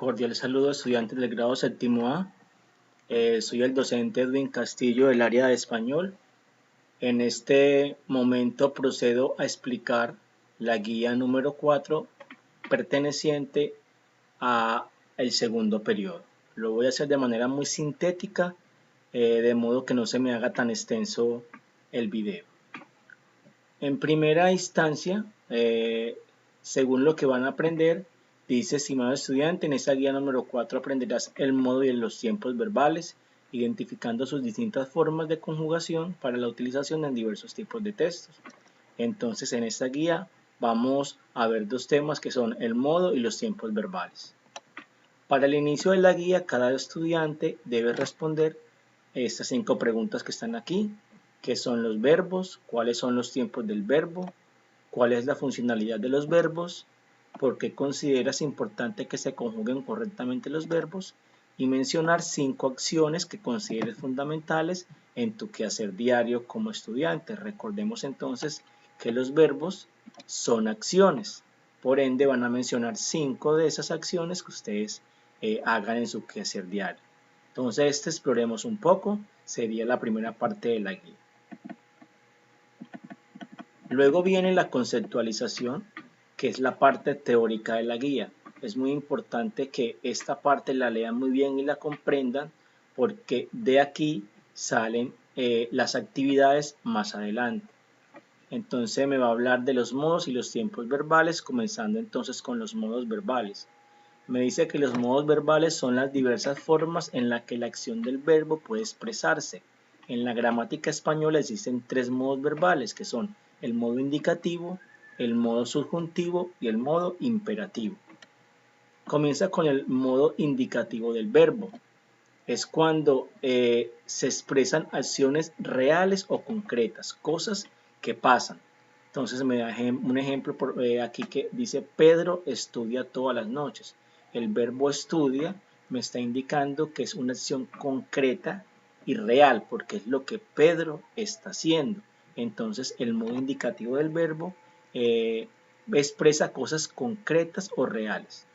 Cordial saludo, estudiantes del grado séptimo A. Soy el docente Edwin Castillo del área de español. En este momento procedo a explicar la guía número 4 perteneciente a el segundo periodo. Lo voy a hacer de manera muy sintética, de modo que no se me haga tan extenso el video. En primera instancia, según lo que van a aprender, dice: estimado estudiante, en esta guía número 4 aprenderás el modo y los tiempos verbales, identificando sus distintas formas de conjugación para la utilización en diversos tipos de textos. Entonces, en esta guía vamos a ver dos temas que son el modo y los tiempos verbales. Para el inicio de la guía, cada estudiante debe responder estas 5 preguntas que están aquí. ¿Qué son los verbos? ¿Cuáles son los tiempos del verbo? ¿Cuál es la funcionalidad de los verbos? ¿Por qué consideras importante que se conjuguen correctamente los verbos? Y mencionar 5 acciones que consideres fundamentales en tu quehacer diario como estudiante. Recordemos entonces que los verbos son acciones. Por ende, van a mencionar 5 de esas acciones que ustedes hagan en su quehacer diario. Entonces, exploremos un poco. Sería la primera parte de la guía. Luego viene la conceptualización, que es la parte teórica de la guía. Es muy importante que esta parte la lean muy bien y la comprendan, porque de aquí salen las actividades más adelante. Entonces me va a hablar de los modos y los tiempos verbales, comenzando entonces con los modos verbales. Me dice que los modos verbales son las diversas formas en las que la acción del verbo puede expresarse. En la gramática española existen 3 modos verbales, que son el modo indicativo, el modo subjuntivo y el modo imperativo. Comienza con el modo indicativo del verbo. Es cuando se expresan acciones reales o concretas, cosas que pasan. Entonces me da un ejemplo aquí que dice: Pedro estudia todas las noches. El verbo estudia me está indicando que es una acción concreta y real, porque es lo que Pedro está haciendo. Entonces el modo indicativo del verbo expresa cosas concretas o reales.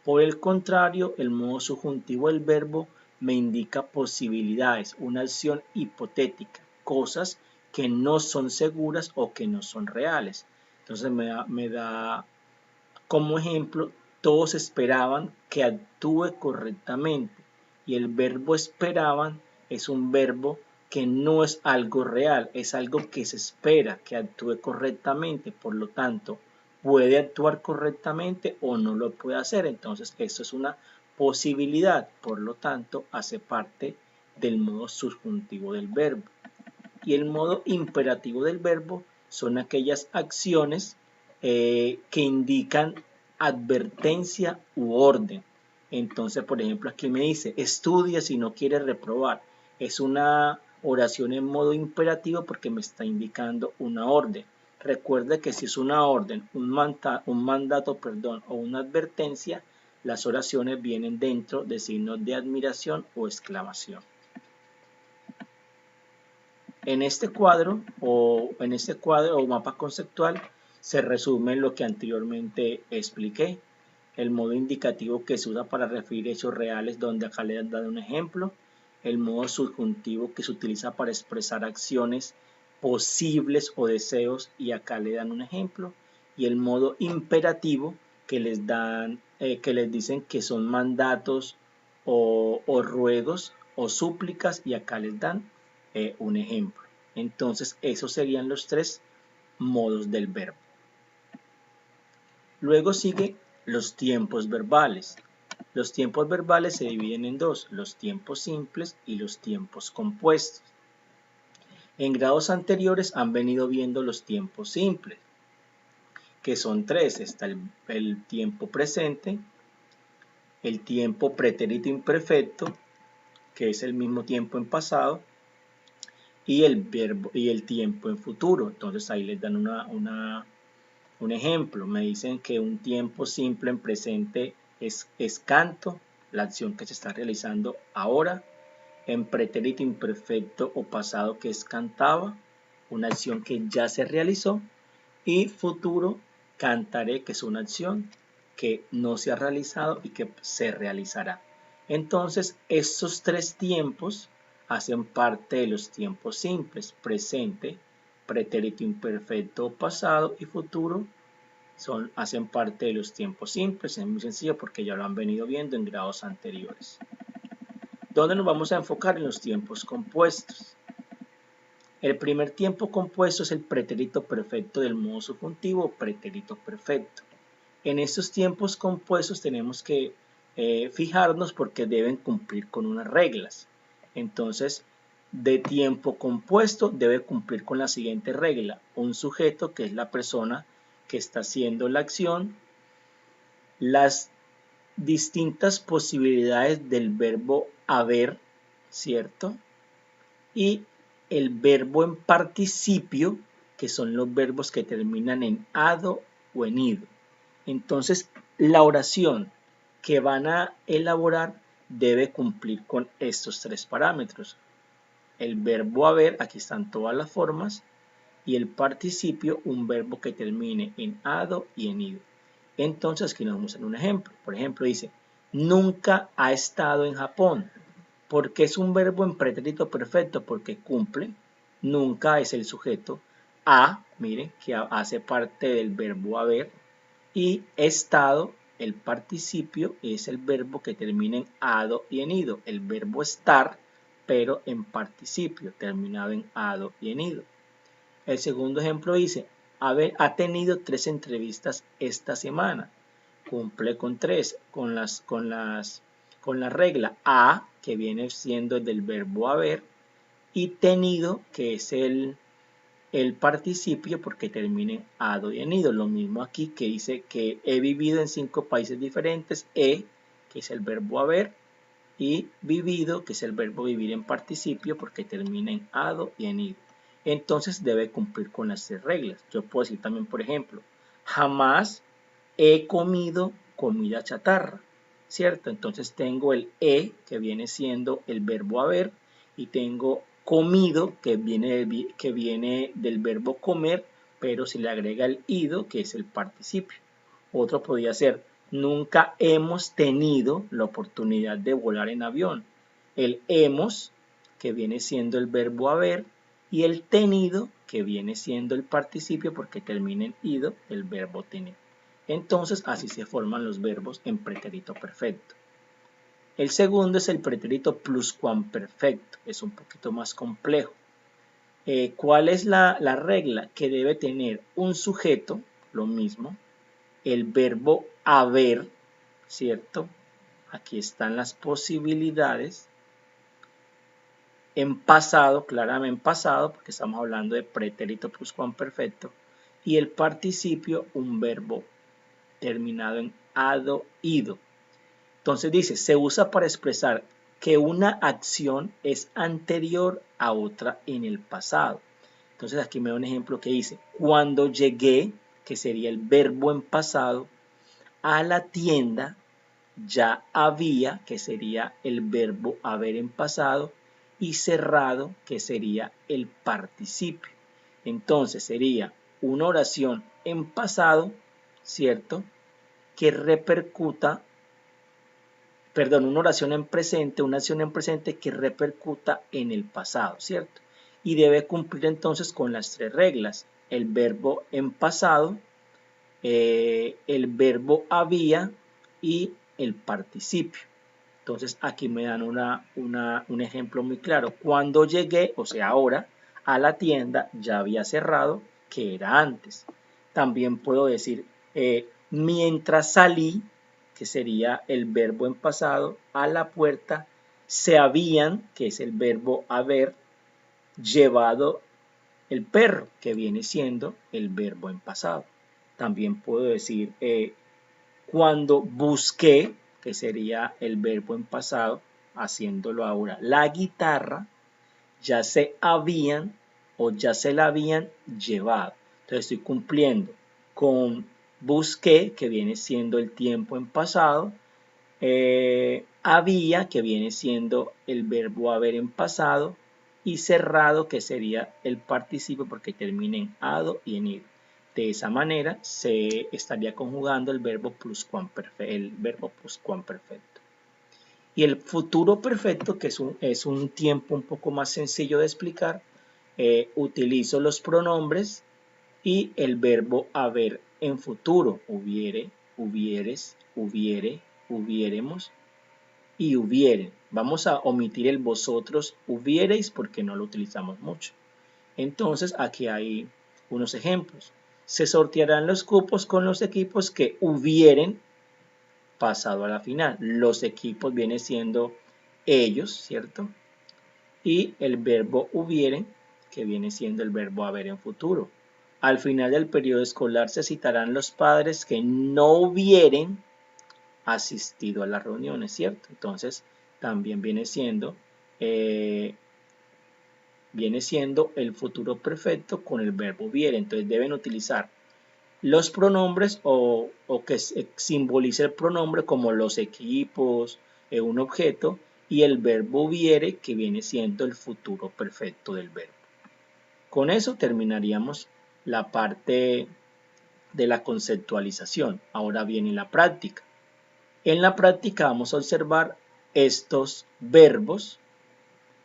Por el contrario, el modo subjuntivo del verbo me indica posibilidades, una acción hipotética, cosas que no son seguras o que no son reales. Entonces me da como ejemplo: todos esperaban que actúe correctamente, y el verbo esperaban es un verbo que no es algo real, es algo que se espera que actúe correctamente. Por lo tanto, puede actuar correctamente o no lo puede hacer. Entonces, esto es una posibilidad, por lo tanto, hace parte del modo subjuntivo del verbo. Y el modo imperativo del verbo son aquellas acciones que indican advertencia u orden. Entonces, por ejemplo, aquí me dice: estudia si no quieres reprobar. Es una oración en modo imperativo porque me está indicando una orden. Recuerde que si es una orden, un mandato, o una advertencia, las oraciones vienen dentro de signos de admiración o exclamación. En este cuadro o mapa conceptual se resume lo que anteriormente expliqué. El modo indicativo, que se usa para referir hechos reales, donde acá le han dado un ejemplo. El modo subjuntivo, que se utiliza para expresar acciones posibles o deseos, y acá le dan un ejemplo. Y el modo imperativo, que les dicen que son mandatos o ruegos o súplicas, y acá les dan un ejemplo. Entonces, esos serían los 3 modos del verbo. Luego sigue los tiempos verbales. Los tiempos verbales se dividen en 2, los tiempos simples y los tiempos compuestos. En grados anteriores han venido viendo los tiempos simples, que son 3. Está el tiempo presente, el tiempo pretérito imperfecto, que es el mismo tiempo en pasado, y el tiempo en futuro. Entonces ahí les dan un ejemplo. Me dicen que un tiempo simple en presente es canto, la acción que se está realizando ahora. En pretérito imperfecto o pasado, que es cantaba, una acción que ya se realizó. Y futuro, cantaré, que es una acción que no se ha realizado y que se realizará. Entonces, estos tres tiempos hacen parte de los tiempos simples: presente, pretérito imperfecto, pasado y futuro. Hacen parte de los tiempos simples. Es muy sencillo porque ya lo han venido viendo en grados anteriores. ¿Dónde nos vamos a enfocar? En los tiempos compuestos. El primer tiempo compuesto es el pretérito perfecto del modo subjuntivo, pretérito perfecto. En estos tiempos compuestos tenemos que fijarnos porque deben cumplir con unas reglas. Entonces, de tiempo compuesto debe cumplir con la siguiente regla: un sujeto, que es la persona que está haciendo la acción, las distintas posibilidades del verbo haber, ¿cierto? Y el verbo en participio, que son los verbos que terminan en ado o en ido. Entonces, la oración que van a elaborar debe cumplir con estos tres parámetros: el verbo haber, aquí están todas las formas, y el participio, un verbo que termine en ado y en ido. Entonces, aquí nos vamos a hacer un ejemplo. Por ejemplo, dice: nunca ha estado en Japón. ¿Por qué es un verbo en pretérito perfecto? Porque cumple. Nunca es el sujeto. A, miren, que hace parte del verbo haber. Y estado, el participio, es el verbo que termina en ado y en ido. El verbo estar, pero en participio, terminado en ado y en ido. El segundo ejemplo dice: ha tenido 3 entrevistas esta semana. Cumple con 3, con la regla a, que viene siendo del verbo haber, y tenido, que es el participio porque termina en ado y en ido. Lo mismo aquí, que dice que he vivido en 5 países diferentes. Que es el verbo haber, y vivido, que es el verbo vivir en participio porque termina en ado y en ido. Entonces debe cumplir con las 3 reglas. Yo puedo decir también, por ejemplo, jamás he comido comida chatarra, ¿cierto? Entonces tengo el que viene siendo el verbo haber, y tengo comido, que viene del verbo comer, pero se le agrega el ido, que es el participio. Otro podría ser: nunca hemos tenido la oportunidad de volar en avión. El hemos, que viene siendo el verbo haber, y el tenido, que viene siendo el participio porque termina en ido, el verbo tener. Entonces, así se forman los verbos en pretérito perfecto. El segundo es el pretérito pluscuamperfecto. Es un poquito más complejo. ¿Cuál es la regla? Que debe tener un sujeto, lo mismo, el verbo haber, ¿cierto? Aquí están las posibilidades. En pasado, claramente en pasado, porque estamos hablando de pretérito pluscuamperfecto. Y el participio, un verbo terminado en ado, ido. Entonces dice: se usa para expresar que una acción es anterior a otra en el pasado. Entonces aquí me da un ejemplo que dice: cuando llegué, que sería el verbo en pasado, a la tienda, ya había, que sería el verbo haber en pasado, y cerrado, que sería el participio. Entonces sería una oración en pasado, ¿cierto?, que repercuta, perdón, una oración en presente, una acción en presente que repercuta en el pasado, ¿cierto? Y debe cumplir entonces con las 3 reglas: el verbo en pasado, el verbo había y el participio. Entonces aquí me dan un ejemplo muy claro: cuando llegué, o sea ahora, a la tienda ya había cerrado, que era antes. También puedo decir mientras salí, que sería el verbo en pasado, a la puerta se habían, que es el verbo haber, llevado el perro, que viene siendo el verbo en pasado. También puedo decir cuando busqué, que sería el verbo en pasado, haciéndolo ahora, la guitarra, ya se habían o ya se la habían llevado. Entonces estoy cumpliendo con busqué, que viene siendo el tiempo en pasado, había, que viene siendo el verbo haber en pasado, y cerrado, que sería el participio porque termina en ado y en ido. De esa manera se estaría conjugando el verbo pluscuamperfecto. Y el futuro perfecto, que es un tiempo un poco más sencillo de explicar, utilizo los pronombres y el verbo haber en futuro, hubiere, hubieres, hubiere, hubiéremos y hubieren. Vamos a omitir el vosotros hubiereis porque no lo utilizamos mucho. Entonces aquí hay unos ejemplos. Se sortearán los cupos con los equipos que hubieren pasado a la final. Los equipos viene siendo ellos, ¿cierto? Y el verbo hubieren, que viene siendo el verbo haber en futuro. Al final del periodo escolar se citarán los padres que no hubieren asistido a las reuniones, ¿cierto? Entonces, también viene siendo el futuro perfecto con el verbo hubiere. Entonces, deben utilizar los pronombres o que simbolice el pronombre como los equipos, un objeto, y el verbo hubiere, que viene siendo el futuro perfecto del verbo. Con eso terminaríamos la parte de la conceptualización. Ahora viene la práctica. En la práctica vamos a observar estos verbos.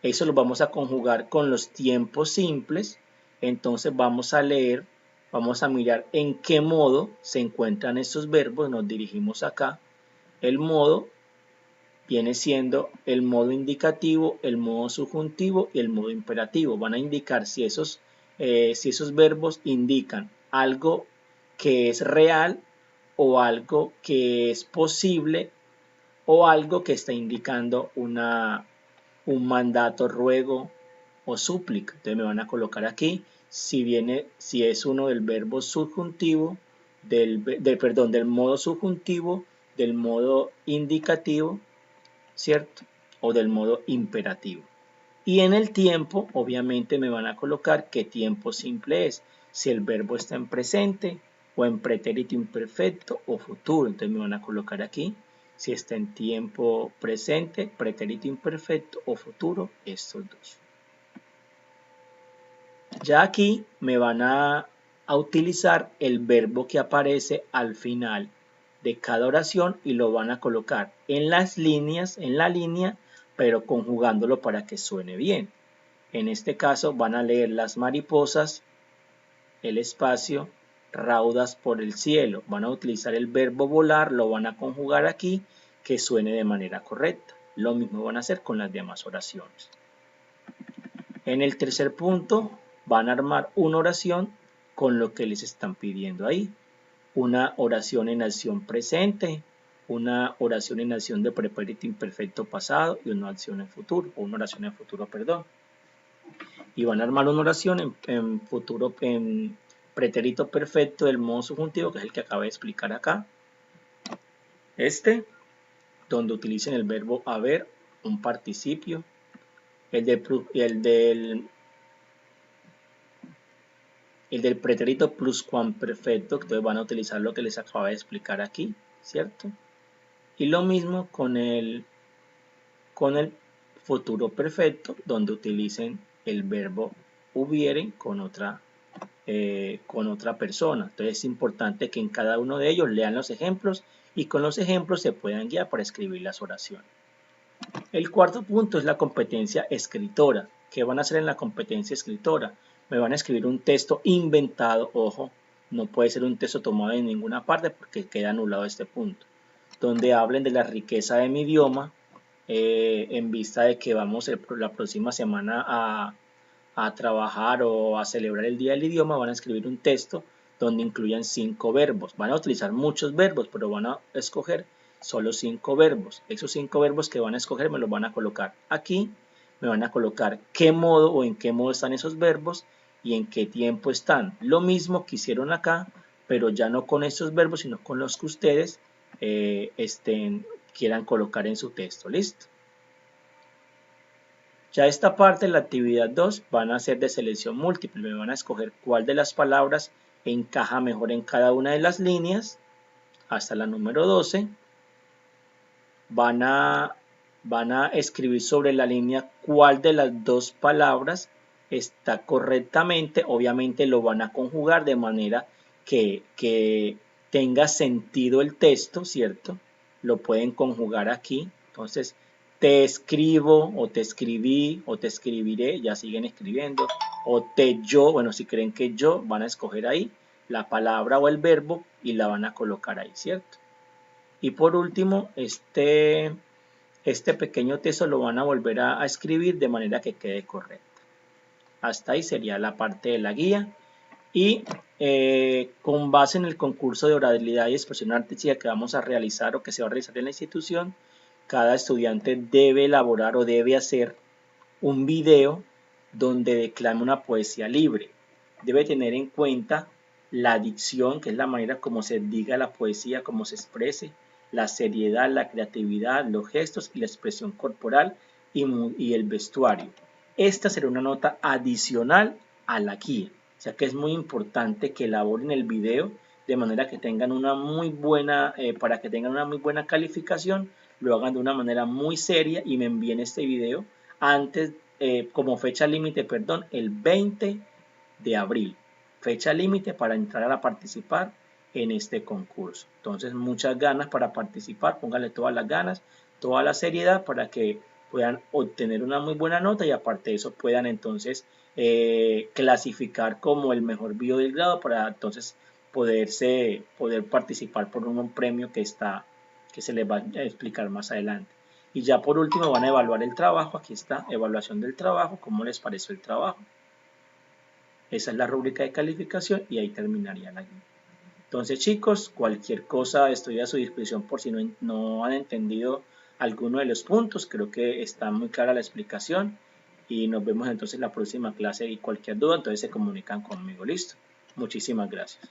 Eso lo vamos a conjugar con los tiempos simples. Entonces vamos a leer, vamos a mirar en qué modo se encuentran estos verbos. Nos dirigimos acá. El modo viene siendo el modo indicativo, el modo subjuntivo y el modo imperativo. Van a indicar si esos verbos indican algo que es real o algo que es posible o algo que está indicando un mandato, ruego o súplica. Entonces me van a colocar aquí si es uno del verbo subjuntivo, del modo subjuntivo, del modo indicativo, ¿cierto? O del modo imperativo. Y en el tiempo, obviamente me van a colocar qué tiempo simple es, si el verbo está en presente o en pretérito imperfecto o futuro. Entonces me van a colocar aquí si está en tiempo presente, pretérito imperfecto o futuro, estos dos. Ya aquí me van a utilizar el verbo que aparece al final de cada oración y lo van a colocar en las líneas, en la línea, pero conjugándolo para que suene bien. En este caso van a leer las mariposas, el espacio, raudas por el cielo. Van a utilizar el verbo volar, lo van a conjugar aquí, que suene de manera correcta. Lo mismo van a hacer con las demás oraciones. En el tercer punto van a armar una oración con lo que les están pidiendo ahí. Una oración en acción presente, una oración en acción de pretérito imperfecto pasado y una oración en futuro, perdón. Y van a armar una oración en futuro, en pretérito perfecto del modo subjuntivo, que es el que acabo de explicar acá. Donde utilicen el verbo haber, un participio, el del pretérito pluscuamperfecto, entonces van a utilizar lo que les acabo de explicar aquí, ¿cierto? Y lo mismo con el futuro perfecto, donde utilicen el verbo hubieren con otra persona. Entonces es importante que en cada uno de ellos lean los ejemplos y con los ejemplos se puedan guiar para escribir las oraciones. El cuarto punto es la competencia escritora. ¿Qué van a hacer en la competencia escritora? Me van a escribir un texto inventado, ojo, no puede ser un texto tomado en ninguna parte porque queda anulado este punto, donde hablen de la riqueza de mi idioma, en vista de que vamos la próxima semana a trabajar o a celebrar el Día del Idioma. Van a escribir un texto donde incluyan 5 verbos. Van a utilizar muchos verbos, pero van a escoger solo 5 verbos. Esos 5 verbos que van a escoger me los van a colocar aquí. Me van a colocar qué modo o en qué modo están esos verbos y en qué tiempo están. Lo mismo que hicieron acá, pero ya no con estos verbos, sino con los que ustedes quieran colocar en su texto. ¿Listo? Ya esta parte, la actividad 2, van a ser de selección múltiple. Me van a escoger cuál de las palabras encaja mejor en cada una de las líneas, hasta la número 12. Van a escribir sobre la línea cuál de las dos palabras está correctamente. Obviamente lo van a conjugar de manera que tenga sentido el texto, ¿cierto? Lo pueden conjugar aquí. Entonces, te escribo o te escribí o te escribiré, ya siguen escribiendo. O yo, bueno, si creen que yo, van a escoger ahí la palabra o el verbo y la van a colocar ahí, ¿cierto? Y por último, este pequeño texto lo van a volver a escribir de manera que quede correcta. Hasta ahí sería la parte de la guía. Y con base en el concurso de oralidad y expresión artística que vamos a realizar o que se va a realizar en la institución, cada estudiante debe elaborar o debe hacer un video donde declame una poesía libre. Debe tener en cuenta la dicción, que es la manera como se diga la poesía, como se exprese, la seriedad, la creatividad, los gestos y la expresión corporal y el vestuario. Esta será una nota adicional a la guía. O sea que es muy importante que elaboren el video de manera que tengan una muy buena, para que tengan una muy buena calificación, lo hagan de una manera muy seria y me envíen este video antes, como fecha límite, perdón, el 20 de abril. Fecha límite para entrar a participar en este concurso. Entonces, muchas ganas para participar, pónganle todas las ganas, toda la seriedad para que puedan obtener una muy buena nota y aparte de eso puedan entonces clasificar como el mejor video del grado para entonces poder participar por un premio que se les va a explicar más adelante. Y ya por último van a evaluar el trabajo. Aquí está, evaluación del trabajo, cómo les pareció el trabajo. Esa es la rúbrica de calificación y ahí terminaría la guía. Entonces chicos, cualquier cosa estoy a su disposición por si no han entendido alguno de los puntos. Creo que está muy clara la explicación y nos vemos entonces en la próxima clase y cualquier duda entonces se comunican conmigo. Listo. Muchísimas gracias.